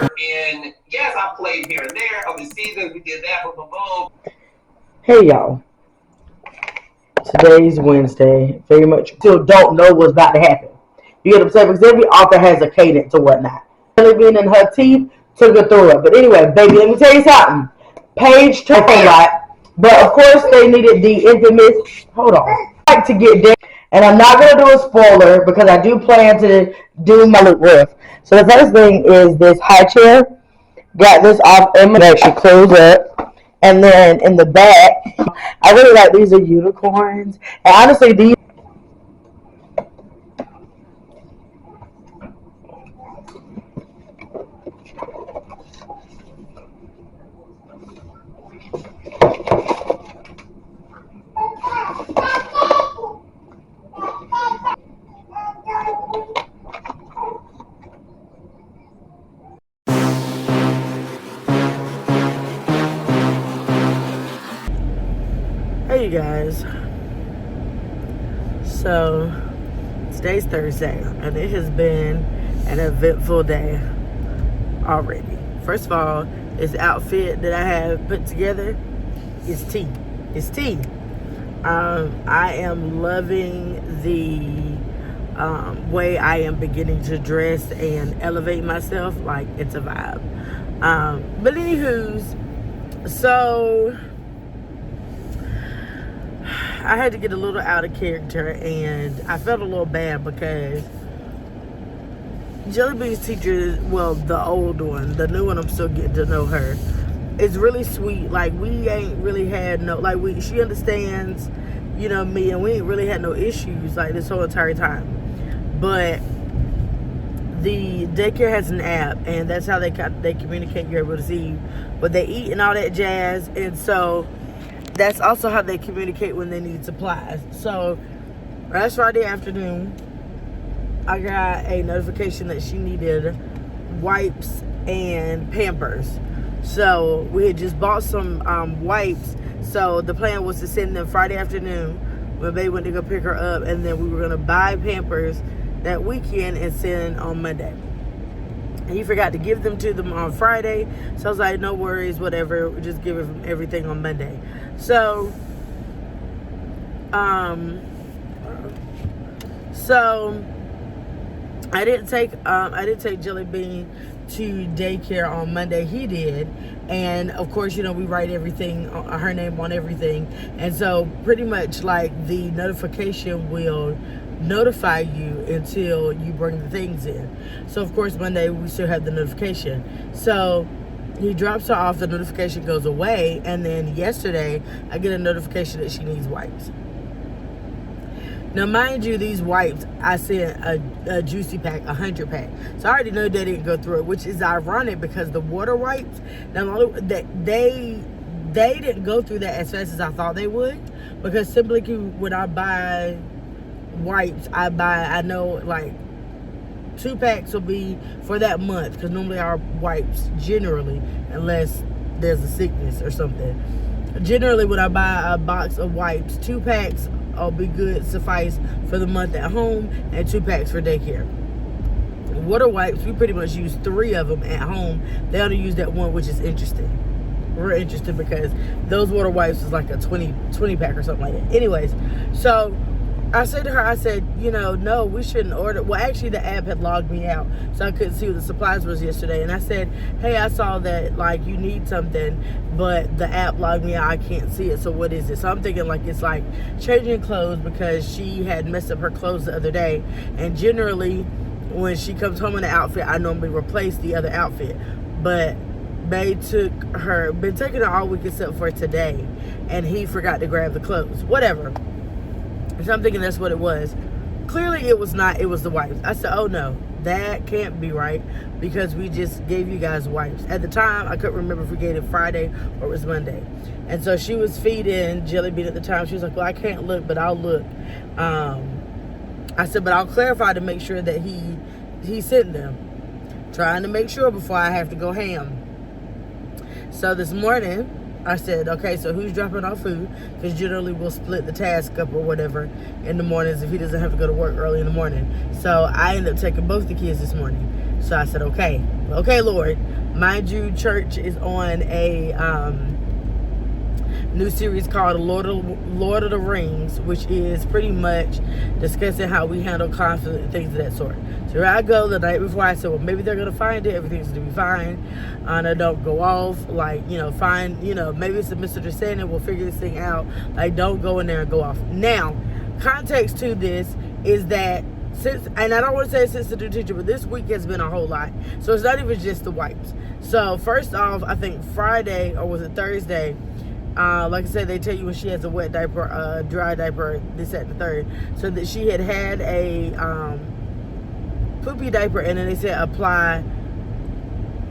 And yes, I played here and there over the seasons. We did that, boom, boom, boom. Hey y'all, today's Wednesday. Very much still don't know what's about to happen. You get what I'm saying? Because every author has a cadence or whatnot. Really being in her teeth took her through it. But anyway, baby, let me tell you something. Page took a lot. But of course they needed the infamous, hold on, like to get there. And I'm not going to do a spoiler because I do plan to do my look riff. So the first thing is this high chair. Got this off Emma that she closed up. And then in the back, I really like these are unicorns. And honestly, these. Hey you guys. So today's Thursday and it has been an eventful day already. First of all, this outfit that I have put together is tea. It's tea. I am loving the way I am beginning to dress and elevate myself. Like, it's a vibe. But anywho's, so I had to get a little out of character and I felt a little bad because Jelly Bean's teacher, well, the old one, the new one, I'm still getting to know her. It's really sweet. Like, we ain't really had no, like, she understands, you know, me, and we ain't really had no issues, like, this whole entire time. But the daycare has an app, and that's how they communicate. You're able to see what they eat and all that jazz. And so that's also how they communicate when they need supplies. So last Friday afternoon, I got a notification that she needed wipes and Pampers. So we had just bought some wipes. So the plan was to send them Friday afternoon when they went to go pick her up, and then we were gonna buy Pampers that weekend and send on Monday. And he forgot to give them to them on Friday, so I was like, no worries, whatever, we'll just give them everything on Monday. So I didn't take Jelly Bean to daycare on Monday. He did. And of course, you know, we write everything, her name on everything. And so pretty much like the notification will notify you until you bring the things in. So of course Monday we still have the notification. So he drops her off, the notification goes away, and then yesterday I get a notification that she needs wipes. Now, mind you, these wipes, I sent a juicy pack, 100 pack. So I already know they didn't go through it, which is ironic because the water wipes, now they didn't go through that as fast as I thought they would. Because simply when I buy wipes, I know like 2 packs will be for that month. Because normally our wipes, generally, unless there's a sickness or something, generally when I buy a box of wipes, 2 packs will be good, suffice for the month at home, and 2 packs for daycare. Water wipes, we pretty much use 3 of them at home. They only use that one, which is interesting. We're interested because those water wipes is like a 20 pack or something like that. Anyways, so I said to her, I said, you know, no, we shouldn't order. Well, actually, the app had logged me out, so I couldn't see what the supplies was yesterday. And I said, hey, I saw that, like, you need something, but the app logged me out. I can't see it, so what is it? So I'm thinking, like, it's, like, changing clothes because she had messed up her clothes the other day. And generally, when she comes home in the outfit, I normally replace the other outfit. But they been taking her all week except for today, and he forgot to grab the clothes. Whatever. So I'm thinking that's what it was. Clearly it was not. It was the wipes. I said, oh no, that can't be right because we just gave you guys wipes. At the time, I couldn't remember if we gave it Friday or it was Monday. And so she was feeding Jelly Bean at the time. She was like, well, I can't look, but I'll look. I said, but I'll clarify to make sure that he sent them. Trying to make sure before I have to go ham. So this morning, I said, okay, so who's dropping off food? Because generally we'll split the task up or whatever in the mornings if he doesn't have to go to work early in the morning. So I ended up taking both the kids this morning. So I said, okay, Lord, Mind you, church is on a new series called Lord of the Rings, which is pretty much discussing how we handle conflict and things of that sort. So here I go the night before. I said, well, maybe they're gonna find it. Everything's gonna be fine. And I don't go off. Like, find, maybe it's a misunderstanding. We'll figure this thing out. Like, don't go in there and go off. Now, context to this is that and I don't want to say since the new teacher, but this week has been a whole lot. So it's not even just the wipes. So first off, I think Friday, or was it Thursday? Like I said, they tell you when she has a wet diaper, dry diaper, this, that, and the third. So that she had a poopy diaper, and then they said apply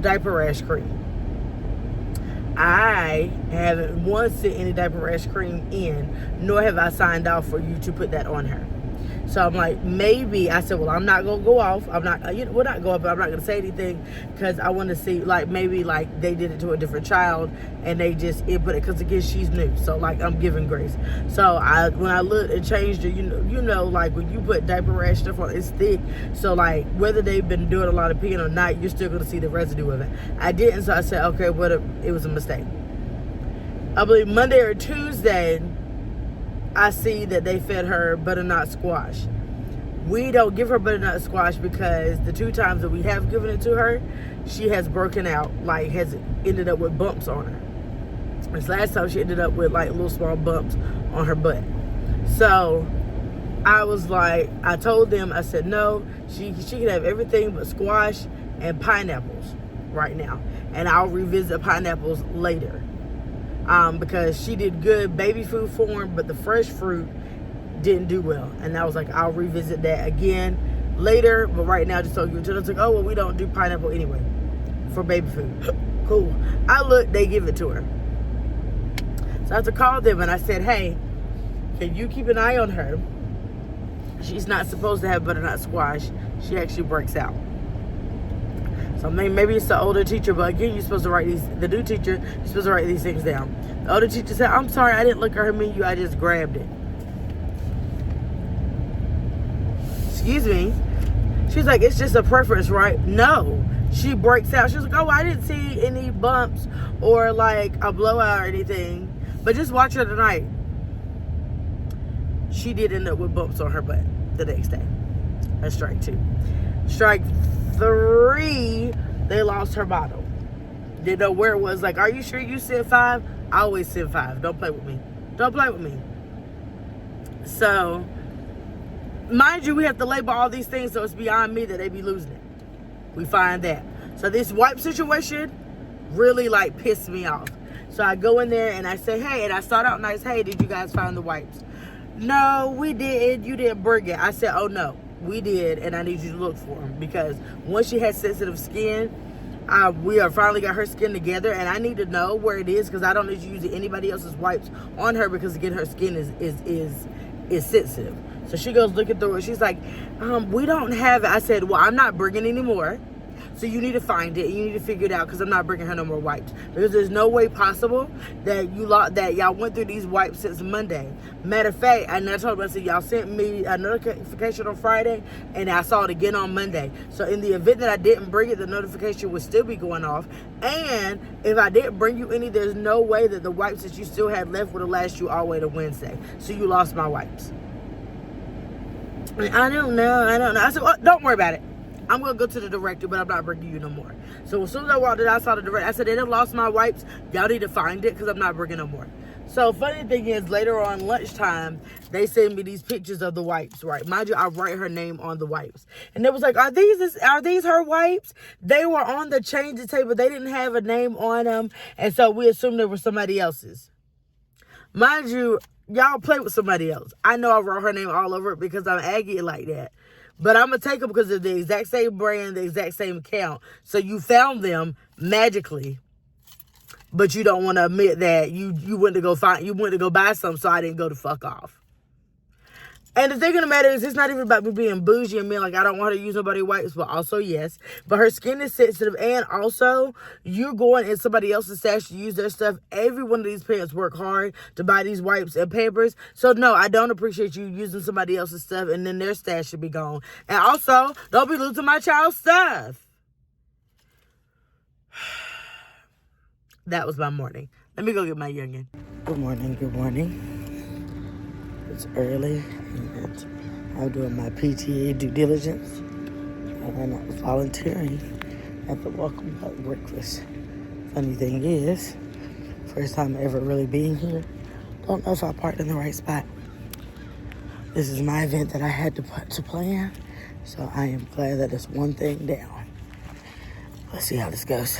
diaper rash cream. I haven't once sent any diaper rash cream in, nor have I signed off for you to put that on her. So I'm like, maybe, I said, well, I'm not going to go off. I'm not, we'll not go up, but I'm not going to say anything because I want to see, like, maybe, like, they did it to a different child and they just input it because, again, she's new. So, like, I'm giving grace. So, when I looked and changed it, like, when you put diaper rash stuff on, it's thick. So, like, whether they've been doing a lot of peeing or not, you're still going to see the residue of it. I didn't, so I said, okay, it was a mistake. I believe Monday or Tuesday, I see that they fed her butternut squash. We don't give her butternut squash because the 2 times that we have given it to her, she has broken out, like has ended up with bumps on her. This last time she ended up with like little small bumps on her butt. So I was like, I told them, I said, no, she can have everything but squash and pineapples right now. And I'll revisit pineapples later. Because she did good baby food form, but the fresh fruit didn't do well. And I was like, I'll revisit that again later, but right now just told you. Until it's like, oh, well, we don't do pineapple anyway for baby food. Cool. I looked, they give it to her. So I had to call them and I said, hey, can you keep an eye on her? She's not supposed to have butternut squash. She actually breaks out. So maybe it's the older teacher, but again, you're supposed to write the new teacher, you're supposed to write these things down. The older teacher said, I'm sorry, I didn't look at her menu, I just grabbed it. Excuse me. She's like, it's just a preference, right? No. She breaks out. She was like, oh, I didn't see any bumps or like a blowout or anything, but just watch her tonight. She did end up with bumps on her butt the next day. That's strike 2. Strike 3, they lost her bottle. Didn't know where it was. Like, are you sure you sent 5? I always send 5. Don't play with me. Don't play with me. So, mind you, we have to label all these things, so it's beyond me that they be losing it. We find that. So this wipe situation really like pissed me off. So I go in there and I say, hey, and I start out nice, hey, did you guys find the wipes? No, we didn't. You didn't bring it. I said, oh no, we did, and I need you to look for them because once she has sensitive skin, we are finally got her skin together, and I need to know where it is because I don't need you using anybody else's wipes on her because again, her skin is sensitive. So she goes looking through it. She's like, we don't have it. I said, well, I'm not bringing any more. So you need to find it and you need to figure it out because I'm not bringing her no more wipes. Because there's no way possible that y'all went through these wipes since Monday. Matter of fact, and I told them, I said, y'all sent me a notification on Friday and I saw it again on Monday. So in the event that I didn't bring it, the notification would still be going off. And if I didn't bring you any, there's no way that the wipes that you still had left would have lasted you all the way to Wednesday. So you lost my wipes. I don't know. I said, well, don't worry about it. I'm going to go to the director, but I'm not bringing you no more. So as soon as I walked in, I saw the director. I said, they done lost my wipes. Y'all need to find it because I'm not bringing no more. So funny thing is, later on lunchtime, they send me these pictures of the wipes, right? Mind you, I write her name on the wipes. And it was like, are these her wipes? They were on the changing table. They didn't have a name on them. And so we assumed they were somebody else's. Mind you, y'all play with somebody else. I know I wrote her name all over it because I'm Aggie like that. But I'm going to take them because they're the exact same brand, the exact same account. So you found them magically. But you don't want to admit that you went to go buy some, so I didn't go to fuck off. And the thing of the matter is, it's not even about me being bougie and being like, I don't want her to use nobody wipes, but also, yes. But her skin is sensitive, and also, you're going in somebody else's stash to use their stuff. Every one of these parents work hard to buy these wipes and Pampers. So, no, I don't appreciate you using somebody else's stuff, and then their stash should be gone. And also, don't be losing my child's stuff. that was my morning. Let me go get my youngin'. Good morning, good morning. It's early and I'm doing my PTA due diligence and I was volunteering at the welcome back breakfast. Funny thing is, first time ever really being here. Don't know if I parked in the right spot. This is my event that I had to plan, so I am glad that it's one thing down. Let's see how this goes.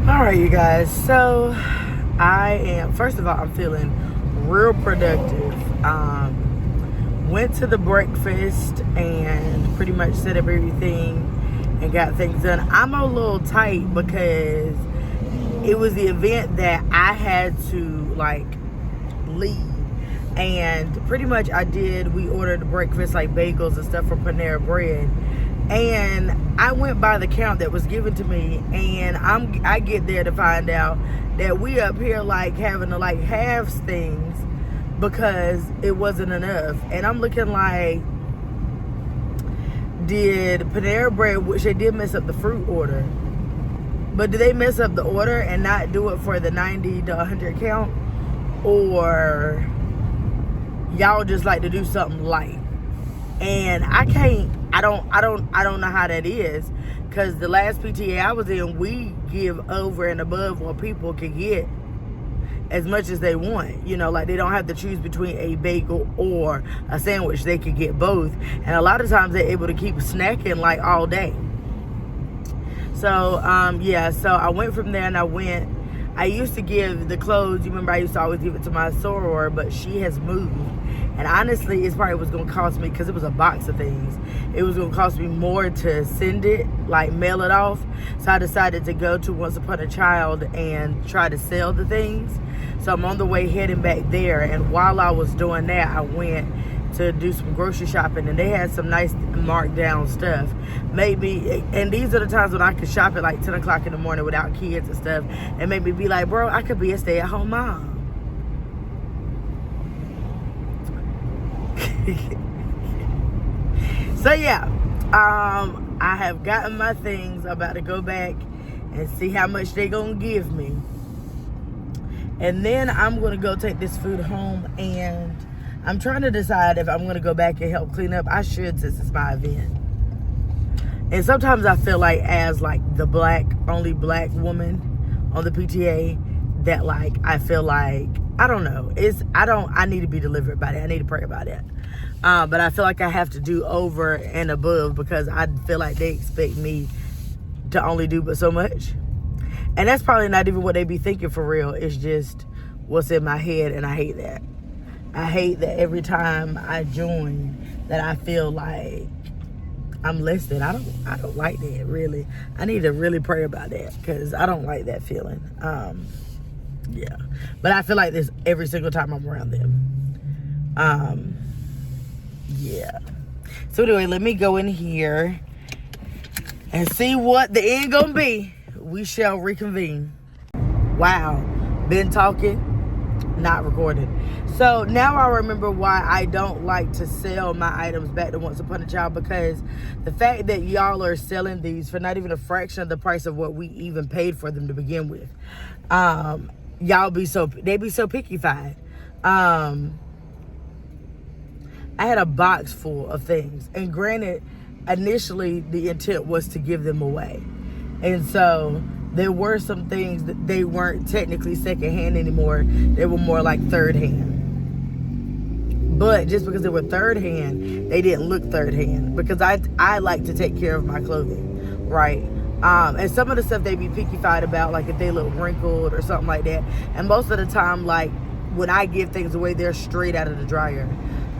All right, you guys, so first of all, I'm feeling real productive. Went to the breakfast and pretty much set up everything and got things done. I'm a little tight because it was the event that I had to like lead, and pretty much we ordered breakfast like bagels and stuff from Panera Bread, and I went by the count that was given to me, and I get there to find out that we up here like having to like halve things because it wasn't enough. And I'm looking like, did Panera Bread, which they did mess up the fruit order, but did they mess up the order and not do it for the 90 to 100 count, or y'all just like to do something light? And I don't know how that is, because the last PTA I was in, we give over and above what people can get as much as they want. You know, like they don't have to choose between a bagel or a sandwich. They could get both. And a lot of times they're able to keep snacking like all day. So, yeah, so I went from there and I used to give the clothes. You remember I used to always give it to my soror, but she has moved. And honestly, it's probably was going to cost me, because it was a box of things, it was going to cost me more to send it, like mail it off. So I decided to go to Once Upon a Child and try to sell the things. So I'm on the way heading back there. And while I was doing that, I went to do some grocery shopping, and they had some nice marked down stuff. Maybe, and these are the times when I could shop at like 10 o'clock in the morning without kids and stuff, and made me be like, bro, I could be a stay-at-home mom. So yeah, I have gotten my things. I'm about to go back and see how much they gonna give me, and then I'm gonna go take this food home, and I'm trying to decide if I'm gonna go back and help clean up. I should, since it's my event. And sometimes I feel like, as like the only black woman on the PTA, that like I feel like, I don't know, I need to be delivered by that. I need to pray about that. But I feel like I have to do over and above, because I feel like they expect me to only do but so much. And that's probably not even what they be thinking for real. It's just what's in my head, and I hate that. I hate that every time I join that I feel like I'm less than. I don't like that, really. I need to really pray about that, because I don't like that feeling. Yeah. But I feel like this every single time I'm around them. Yeah. So anyway, let me go in here and see what the end gonna be. We shall reconvene. Wow. Been talking, not recorded. So now I remember why I don't like to sell my items back to Once Upon a Child, because the fact that y'all are selling these for not even a fraction of the price of what we even paid for them to begin with. They be so picky-fied. I had a box full of things, and granted, initially the intent was to give them away, and so there were some things that they weren't technically secondhand anymore. They were more like third hand. But just because they were third hand, they didn't look third hand, because I like to take care of my clothing, right? And some of the stuff they be picky-fied about, like if they look wrinkled or something like that. And most of the time, like when I give things away, they're straight out of the dryer.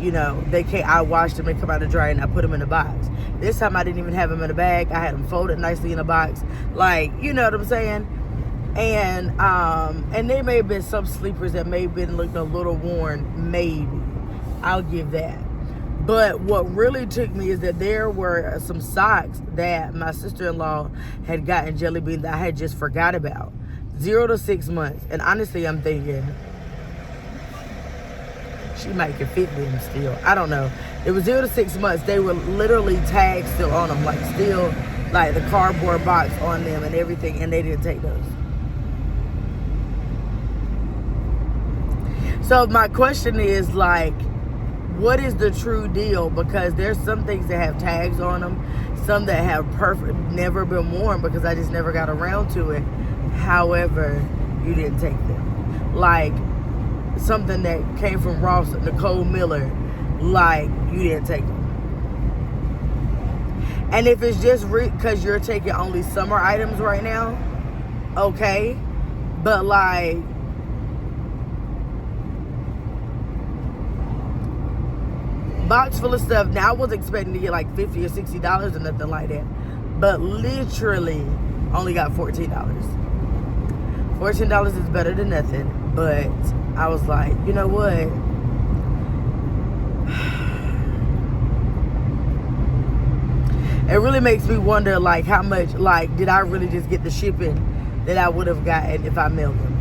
You know, I washed them, they come out of the dryer, and I put them in a box. This time I didn't even have them in a bag. I had them folded nicely in a box. Like, you know what I'm saying? And there may have been some sleepers that may have been looking a little worn, maybe. I'll give that. But what really took me is that there were some socks that my sister-in-law had gotten Jelly Bean that I had just forgot about. 0 to 6 months. And honestly, I'm thinking, she might can fit them still. I don't know. It was 0 to 6 months. They were literally tagged still on them, like still like the cardboard box on them and everything, and they didn't take those. So my question is, like, what is the true deal? Because there's some things that have tags on them, some that have never been worn because I just never got around to it. However, you didn't take them. Like something that came from Ross, Nicole Miller, like you didn't take them. And if it's just because you're taking only summer items right now, okay, but like box full of stuff. Now I wasn't expecting to get like $50 or $60 or nothing like that, but literally only got $14. $14 is better than nothing, but I was like, you know what? It really makes me wonder, like, how much, like, did I really just get the shipping that I would have gotten if I mailed them?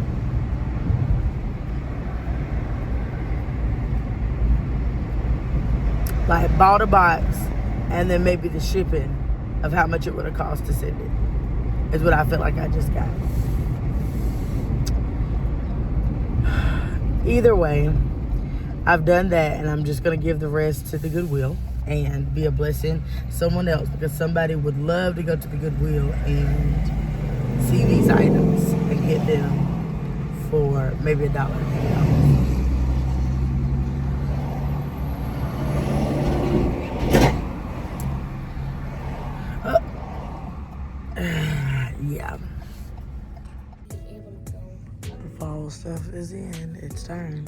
Like, bought a box and then maybe the shipping of how much it would have cost to send it is what I feel like I just got. Either way, I've done that, and I'm just going to give the rest to the Goodwill and be a blessing to someone else, because somebody would love to go to the Goodwill and see these items and get them for maybe $1, yeah. The fall stuff is in. It's time.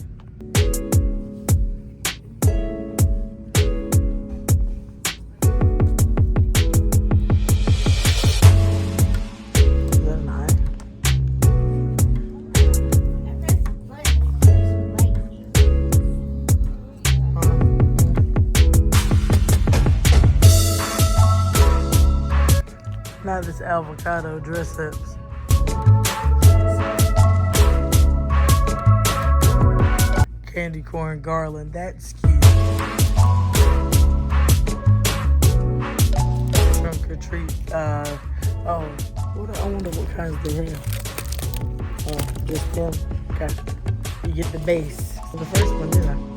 Now this avocado dress ups. Candy corn garland, that's cute. Trunk or treat. I wonder what kinds they have. Oh, just them. Okay. You get the base. So the first one, didn't I?